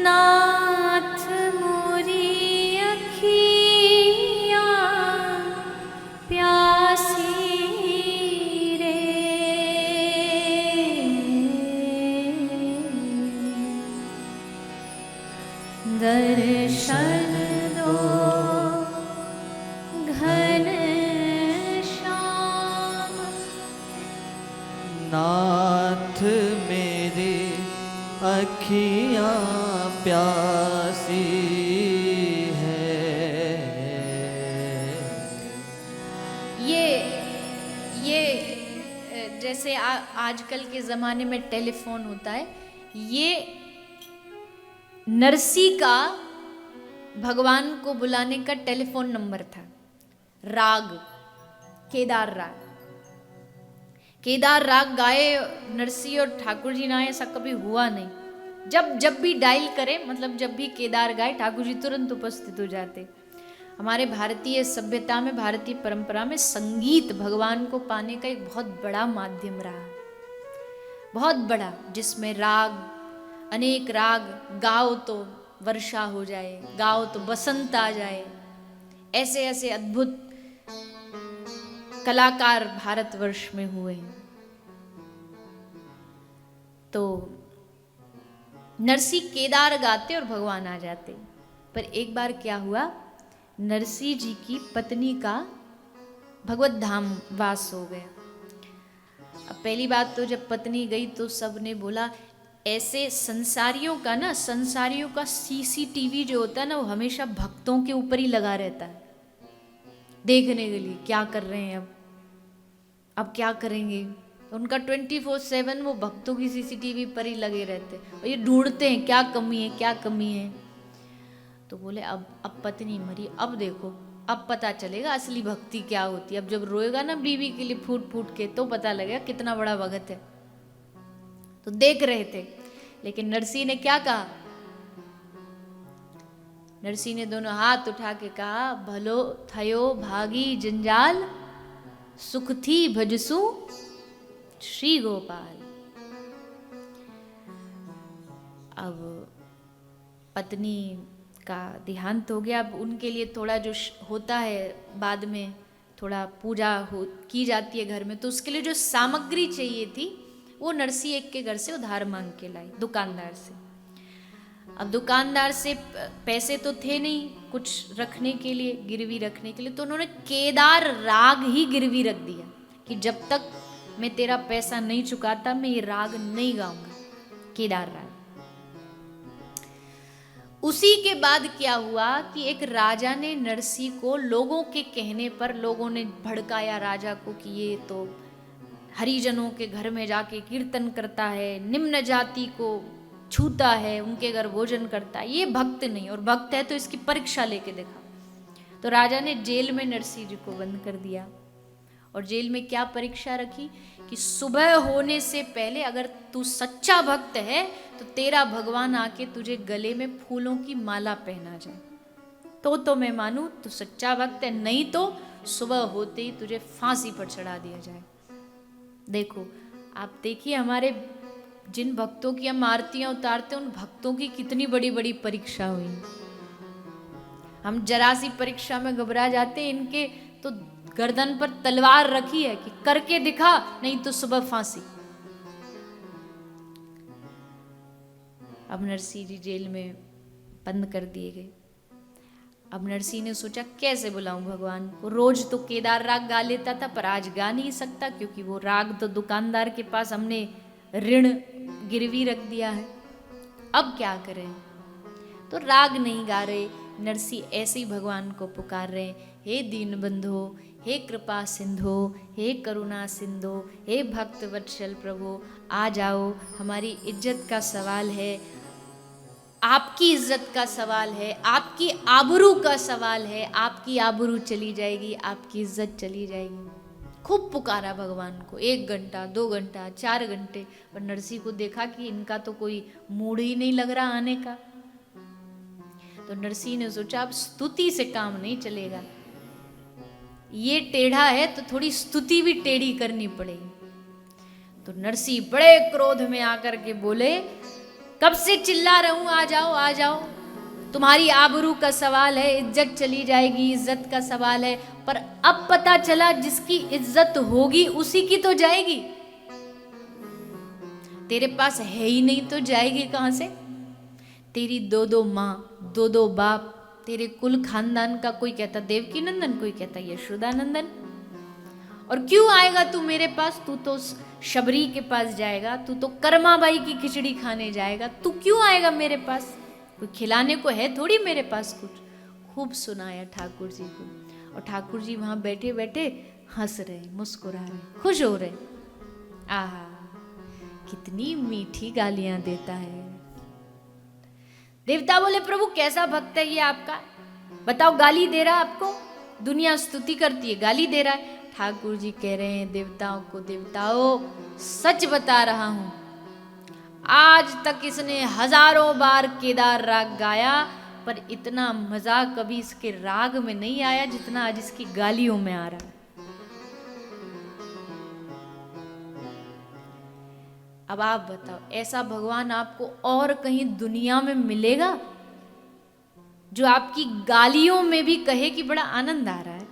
नाथ मोरी अखियाँ प्यासी रे, दर्शन दो घन श्याम। नाथ मेरी अखियाँ प्यासी है। ये जैसे आजकल के ज़माने में टेलीफोन होता है, ये नरसी का भगवान को बुलाने का टेलीफोन नंबर था। राग केदार राग, केदार राग गाए नरसी और ठाकुर जी ना, ऐसा कभी हुआ नहीं। जब भी डायल करे, मतलब जब भी केदार गाए, ठाकुर जी तुरंत उपस्थित हो जाते। हमारे भारतीय सभ्यता में, भारतीय परंपरा में संगीत भगवान को पाने का एक बहुत बड़ा माध्यम रहा, बहुत बड़ा, जिसमें राग, अनेक राग, गाओ तो वर्षा हो जाए, गाओ तो बसंत आ जाए। ऐसे ऐसे अद्भुत कलाकार भारतवर्ष में हुए हैं। तो नरसी केदार गाते और भगवान आ जाते। पर एक बार क्या हुआ, नरसी जी की पत्नी का भगवत धाम वास हो गया। अब पहली बात तो जब पत्नी गई तो सबने बोला, ऐसे संसारियों का सीसीटीवी जो होता है ना, वो हमेशा भक्तों के ऊपर ही लगा रहता है, देखने के लिए क्या कर रहे हैं, अब क्या करेंगे। उनका 24/7 वो भक्तों की सीसीटीवी पर ही लगे रहते और ये ढूंढते हैं क्या कमी है, क्या कमी है। तो बोले अब पत्नी मरी, अब देखो, अब पता चलेगा असली भक्ति क्या होती है। अब जब रोएगा ना बीवी के लिए फूट फूट के, तो पता लगेगा कितना बड़ा भगत है। तो देख रहे थे, लेकिन नरसी ने क्या कहा, नरसी ने दोनों हाथ उठा के कहा, भलो थयो भागी जंजाल, सुख थी भजसु श्री गोपाल। अब पत्नी का देहांत हो गया। अब उनके लिए थोड़ा जो होता है, बाद में थोड़ा पूजा की जाती है घर में, तो उसके लिए जो सामग्री चाहिए थी वो नरसी एक के घर से उधार मांग के लाई, दुकानदार से। अब दुकानदार से पैसे तो थे नहीं कुछ रखने के लिए, गिरवी रखने के लिए, तो उन्होंने केदार राग ही गिरवी रख दिया कि जब तक मैं तेरा पैसा नहीं चुकाता मैं ये राग नहीं गाऊंगा, केदार राग। उसी के बाद क्या हुआ कि एक राजा ने नरसी को लोगों के कहने पर, लोगों ने भड़काया राजा को कि ये तो हरिजनों के घर में जाके कीर्तन करता है, निम्न जाति को छूता है, उनके घर भोजन करता है, ये भक्त नहीं, और भक्त है तो इसकी परीक्षा लेके देखा। तो राजा ने जेल में नरसी जी को बंद कर दिया। और जेल में क्या परीक्षा रखी कि सुबह होने से पहले अगर तू सच्चा भक्त है तो तेरा भगवान आके तुझे गले में फूलों की माला पहना जाए, तो मैं मानूं तू सच्चा भक्त है, नहीं तो सुबह होते ही तुझे फांसी पर चढ़ा दिया जाए। देखो, आप देखिए हमारे जिन भक्तों की हम आरतियां उतारते हैं, उन भक्तों की कितनी बड़ी बड़ी परीक्षा हुई। हम जरा सी परीक्षा में घबरा जाते हैं, इनके तो गर्दन पर तलवार रखी है कि करके दिखा, नहीं तो सुबह फांसी। अब नरसी जी जेल में बंद कर दिए गए। अब नरसी ने सोचा कैसे बुलाऊं भगवान को। रोज तो केदार राग गा लेता था, पर आज गा नहीं सकता क्योंकि वो राग तो दुकानदार के पास हमने ऋण गिरवी रख दिया है। अब क्या करें, तो राग नहीं गा रहे। नरसी ऐसे ही भगवान को पुकार रहे, हे दीन बंधो, हे कृपा सिंधो, हे करुणा सिंधो, हे भक्त वत्सल प्रभु, आ जाओ, हमारी इज्जत का सवाल है, आपकी इज्जत का सवाल है, आपकी आबरू का सवाल है, आपकी आबरू चली जाएगी, आपकी इज्जत चली जाएगी। खूब पुकारा भगवान को, 1 घंटा 2 घंटा 4 घंटे। पर नरसी को देखा कि इनका तो कोई मूड ही नहीं लग रहा आने का। तो नरसी ने सोचा अब स्तुति से काम नहीं चलेगा, ये टेढ़ा है तो थोड़ी स्तुति भी टेढ़ी करनी पड़ेगी। तो नरसी बड़े क्रोध में आकर के बोले कब से चिल्ला रहा हूं, आ जाओ आ जाओ। तुम्हारी आबरू का सवाल है, इज्जत चली जाएगी, इज्जत का सवाल है। पर अब पता चला जिसकी इज्जत होगी उसी की तो जाएगी। तेरे पास है ही नहीं तो जाएगी कहां से? तेरी दो दो माँ, दो दो बाप, तेरे कुल खानदान का, कोई कहता देवकी नंदन, कोई कहता यशोदा नंदन। और क्यों आएगा तू मेरे पास? तू तो शबरी के पास जाएगा, तू तो कर्माबाई की खिचड़ी खाने जाएगा, तू क्यों आएगा मेरे पास? कोई खिलाने को है थोड़ी मेरे पास कुछ। खूब सुनाया ठाकुर जी को, और ठाकुर जी वहां बैठे बैठे हंस रहे, मुस्कुरा रहे, खुश हो रहे। आहा, कितनी मीठी गालियां देता है। देवता बोले प्रभु कैसा भक्त है ये आपका, बताओ, गाली दे रहा आपको? दुनिया स्तुति करती है, गाली दे रहा है। ठाकुर जी कह रहे हैं देवताओं को, देवताओं सच बता रहा हूं, आज तक इसने हजारों बार केदार राग गाया, पर इतना मजा कभी इसके राग में नहीं आया जितना आज इसकी गालियों में आ रहा है। अब आप बताओ, ऐसा भगवान आपको और कहीं दुनिया में मिलेगा जो आपकी गालियों में भी कहे कि बड़ा आनंद आ रहा है,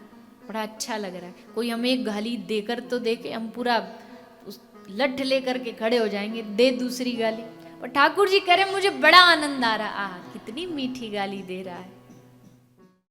बड़ा अच्छा लग रहा है? कोई हमें एक गाली देकर तो देखे, हम पूरा उस लठ लेकर के खड़े हो जाएंगे, दे दूसरी गाली। और ठाकुर जी कह रहे मुझे बड़ा आनंद आ रहा। आह, कितनी मीठी गाली दे रहा है।